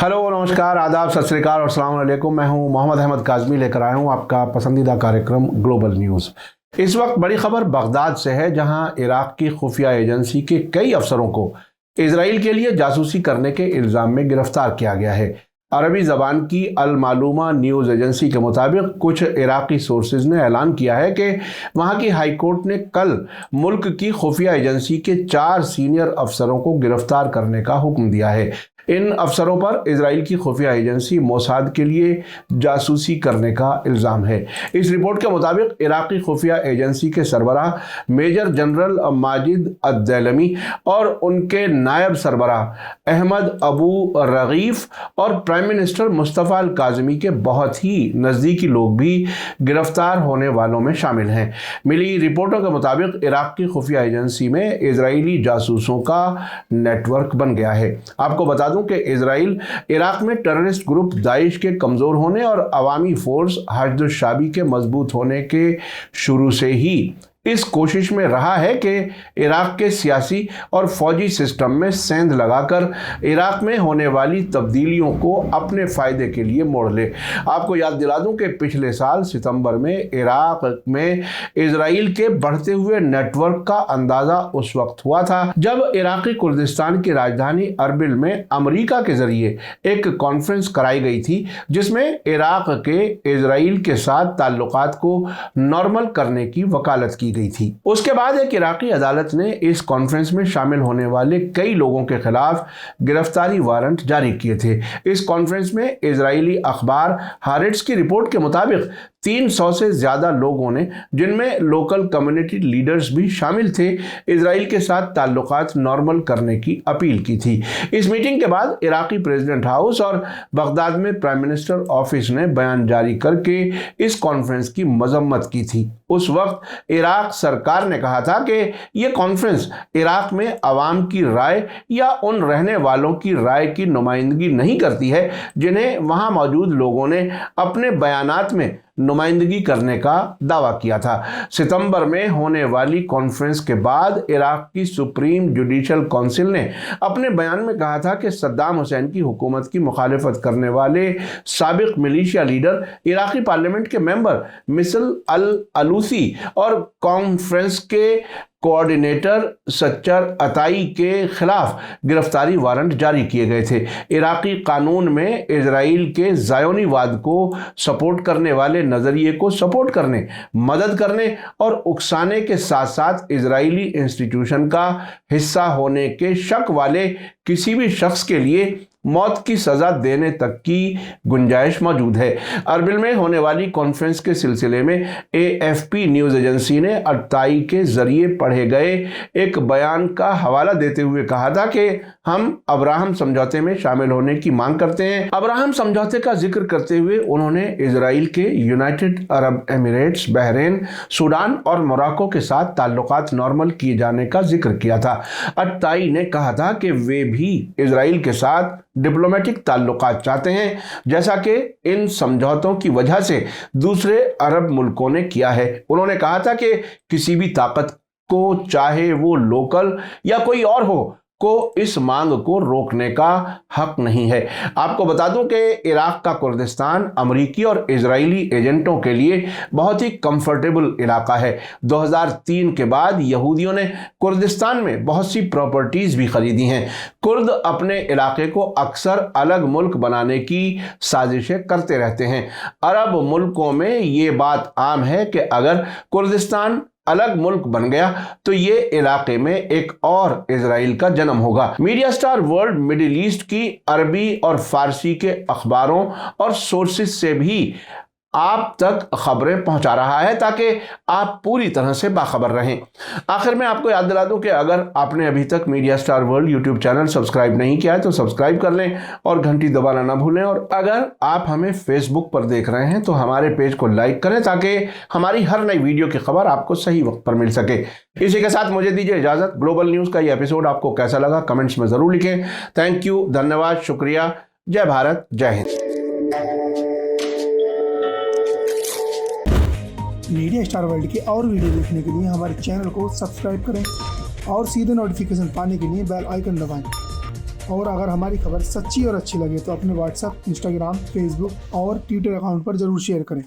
Hello नमस्कार आदाब सत श्री अकाल और अस्सलाम वालेकुम। मैं हूं मोहम्मद अहमद काज़मी, लेकर आया हूं आपका पसंदीदा कार्यक्रम ग्लोबल न्यूज़। इस वक्त बड़ी खबर बगदाद से है, जहां इराक की खुफिया एजेंसी के कई अफसरों को इजराइल के लिए जासूसी करने के इल्ज़ाम में गिरफ्तार किया गया है। अरबी ज़बान की अल मालूमा न्यूज़ एजेंसी के मुताबिक कुछ इराक़ी सोर्सेज ने ऐलान किया है कि वहाँ की हाई कोर्ट ने कल मुल्क की खुफिया एजेंसी के 4 सीनियर अफसरों को गिरफ्तार करने का हुक्म दिया है। इन अफसरों पर इजराइल की खुफिया एजेंसी मोसाद के लिए जासूसी करने का इल्ज़ाम है। इस रिपोर्ट के मुताबिक इराक़ी खुफिया एजेंसी के सरबराह मेजर जनरल माजिद अद-दैलमी और उनके नायब सरबराह अहमद अबू रगीफ़ और प्राइम मिनिस्टर मुस्तफ़ा अल काज़मी के बहुत ही नज़दीकी लोग भी गिरफ्तार होने वालों में शामिल हैं। मिली रिपोर्टों के मुताबिक इराक़ की खुफिया एजेंसी में इजरायली जासूसों का नेटवर्क बन गया है। आपको बता दूं कि इजराइल इराक में टेररिस्ट ग्रुप दाइश के कमज़ोर होने और अवामी फोर्स हश्द-उश-शाबी के मजबूत होने के शुरू से ही इस कोशिश में रहा है कि इराक के सियासी और फौजी सिस्टम में सेंध लगाकर इराक में होने वाली तब्दीलियों को अपने फ़ायदे के लिए मोड़ ले। आपको याद दिला दूं कि पिछले साल सितंबर में इराक में इजराइल के बढ़ते हुए नेटवर्क का अंदाज़ा उस वक्त हुआ था जब इराकी कुर्दिस्तान की राजधानी अरबिल में अमेरिका के ज़रिए एक कॉन्फ्रेंस कराई गई थी, जिसमें इराक के इजराइल के साथ ताल्लुकात को नॉर्मल करने की वकालत की गई थी। उसके बाद एक इराकी अदालत ने इस कॉन्फ्रेंस में शामिल होने वाले कई लोगों के खिलाफ गिरफ्तारी वारंट जारी किए थे। इस कॉन्फ्रेंस में इजरायली अखबार हारेट्स की रिपोर्ट के मुताबिक 300 से ज़्यादा लोगों ने, जिनमें लोकल कम्युनिटी लीडर्स भी शामिल थे, इजराइल के साथ ताल्लुकात नॉर्मल करने की अपील की थी। इस मीटिंग के बाद इराकी प्रेसिडेंट हाउस और बगदाद में प्राइम मिनिस्टर ऑफिस ने बयान जारी करके इस कॉन्फ्रेंस की मजम्मत की थी। उस वक्त इराक सरकार ने कहा था कि यह कॉन्फ्रेंस इराक में अवाम की राय या उन रहने वालों की राय की नुमाइंदगी नहीं करती है जिन्हें वहां मौजूद लोगों ने अपने बयानात में नुमाइंदगी करने का दावा किया था। सितंबर में होने वाली कॉन्फ्रेंस के बाद इराक की सुप्रीम जुडिशल काउंसिल ने अपने बयान में कहा था कि सद्दाम हुसैन की हुकूमत की मुखालिफत करने वाले साबिक मिलिशिया लीडर, इराकी पार्लियामेंट के मेंबर मिसल अल अलूसी और कॉन्फ्रेंस के कोऑर्डिनेटर सच्चर अताई के खिलाफ गिरफ्तारी वारंट जारी किए गए थे। इराकी कानून में इजराइल के ज़ायोनीवाद को सपोर्ट करने वाले नज़रिए को सपोर्ट करने, मदद करने और उकसाने के साथ साथ इजरायली इंस्टीट्यूशन का हिस्सा होने के शक वाले किसी भी शख्स के लिए मौत की सज़ा देने तक की गुंजाइश मौजूद है। अरबिल में होने वाली कॉन्फ्रेंस के सिलसिले में AFP न्यूज़ एजेंसी ने अताई के ज़रिए पढ़े गए एक बयान का हवाला देते हुए कहा था कि हम अब्राहम समझौते में शामिल होने की मांग करते हैं। अब्राहम समझौते का जिक्र करते हुए उन्होंने इजराइल के United Arab Emirates, Bahrain, Sudan और मोरक्को के साथ ताल्लुकात नॉर्मल किए जाने का जिक्र किया था। अताई ने कहा था कि वे भी इजराइल के साथ डिप्लोमेटिक ताल्लुकात चाहते हैं, जैसा कि इन समझौतों की वजह से दूसरे अरब मुल्कों ने किया है। उन्होंने कहा था कि किसी भी ताकत को, चाहे वो लोकल या कोई और हो, को इस मांग को रोकने का हक नहीं है। आपको बता दूं कि इराक का कुर्दिस्तान अमरीकी और इजरायली एजेंटों के लिए बहुत ही कंफर्टेबल इलाका है। 2003 के बाद यहूदियों ने कुर्दिस्तान में बहुत सी प्रॉपर्टीज भी खरीदी हैं। कुर्द अपने इलाके को अक्सर अलग मुल्क बनाने की साजिशें करते रहते हैं। अरब मुल्कों में ये बात आम है कि अगर कुर्दिस्तान अलग मुल्क बन गया तो ये इलाके में एक और इजराइल का जन्म होगा। Media star world middle east की अरबी और फारसी के अखबारों और सोर्सेज से भी आप तक खबरें पहुंचा रहा है ताकि आप पूरी तरह से बाखबर रहें। आखिर में आपको याद दिला दूं कि अगर आपने अभी तक media star world YouTube channel subscribe नहीं किया है तो सब्सक्राइब कर लें और घंटी दबाना ना भूलें। और अगर आप हमें फेसबुक पर देख रहे हैं तो हमारे पेज को लाइक करें ताकि हमारी हर नई वीडियो की खबर आपको सही वक्त पर मिल सके। इसी के साथ मुझे दीजिए इजाज़त। ग्लोबल न्यूज़ का ये एपिसोड आपको कैसा लगा कमेंट्स में ज़रूर लिखें। थैंक यू, धन्यवाद, शुक्रिया। जय भारत, जय हिंद। मीडिया स्टार वर्ल्ड की और वीडियो देखने के लिए हमारे चैनल को सब्सक्राइब करें और सीधे नोटिफिकेशन पाने के लिए बेल आइकन दबाएं। और अगर हमारी खबर सच्ची और अच्छी लगे तो अपने व्हाट्सएप, इंस्टाग्राम, फेसबुक और ट्विटर अकाउंट पर जरूर शेयर करें।